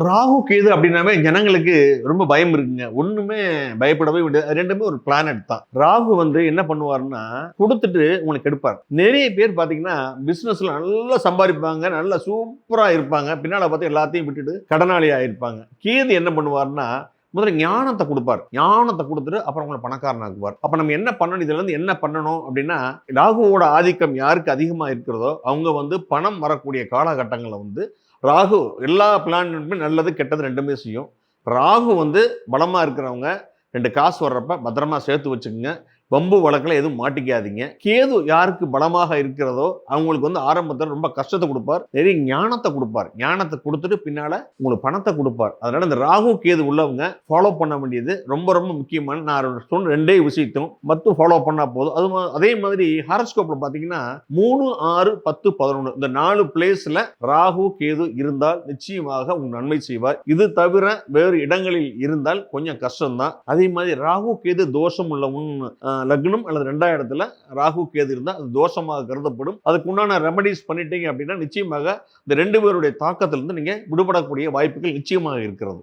ராகு கேது அப்படின்னாவே ஜனங்களுக்கு ரொம்ப பயம் இருக்குங்க. ஒண்ணுமே பயப்படவே முடியாது. ரெண்டுமே ஒரு பிளானட் தான். ராகு என்ன பண்ணுவாருன்னா கொடுத்துட்டு உங்களுக்கு எடுப்பார். நிறைய பேர் பாத்தீங்கன்னா பிசினஸ்ல நல்லா சம்பாதிப்பாங்க, நல்லா சூப்பரா இருப்பாங்க. பின்னால பார்த்து எல்லாத்தையும் விட்டுட்டு கடனாளி ஆயிருப்பாங்க. கேது என்ன பண்ணுவாருன்னா முதல்ல ஞானத்தை கொடுப்பார். ஞானத்தை கொடுத்துட்டு அப்புறம் உங்களை பணக்காரனாக்குவார். அப்ப நம்ம என்ன பண்ணணும், இதுல இருந்து என்ன பண்ணணும் அப்படின்னா, ராகுவோட ஆதிக்கம் யாருக்கு அதிகமா இருக்கிறதோ அவங்க பணம் வரக்கூடிய காலகட்டங்களில் ராகு எல்லா பிளானுமே நல்லது கெட்டது ரெண்டுமே செய்யும். ராகு பலமா இருக்கிறவங்க 2 காசு வர்றப்ப பத்திரமா சேர்த்து வச்சுக்கோங்க. வம்பு வழக்கில் எதுவும் மாட்டிக்காதீங்க. கேது யாருக்கு பலமாக இருக்கிறதோ அவங்களுக்கு ஆரம்பத்தில் ரொம்ப கஷ்டத்தை கொடுப்பார், நிறைய ஞானத்தை கொடுப்பார். ஞானத்தை கொடுத்துட்டு பின்னால உங்களுக்கு பணத்தை கொடுப்பார். அதனால இந்த ராகு கேது உள்ளவங்க ஃபாலோ பண்ண வேண்டியது ரொம்ப ரொம்ப முக்கியமான, நான் சொன்ன 2 விஷயத்தையும் மட்டும் ஃபாலோ பண்ணா போதும். அதே மாதிரி ஹாரோஸ்கோப்ல பாத்தீங்கன்னா 3, 6, 10, 11 இந்த 4 பிளேஸ்ல ராகு கேது இருந்தால் நிச்சயமாக உங்க நன்மை செய்வார். இது தவிர வேறு இடங்களில் இருந்தால் கொஞ்சம் கஷ்டம்தான். அதே மாதிரி ராகு கேது தோஷம் உள்ள லக்னம் அல்லது 2ஆம் இடத்துல ராகு கேது இருந்தால் அது தோஷமாக கருதப்படும். அதுக்கு உண்டான ரெமடிஸ் பண்ணிட்டீங்க அப்படின்னா நிச்சயமாக இந்த 2 பேருடைய தாக்கத்திலிருந்து நீங்க விடுபடக்கூடிய வாய்ப்புகள் நிச்சயமாக இருக்கிறது.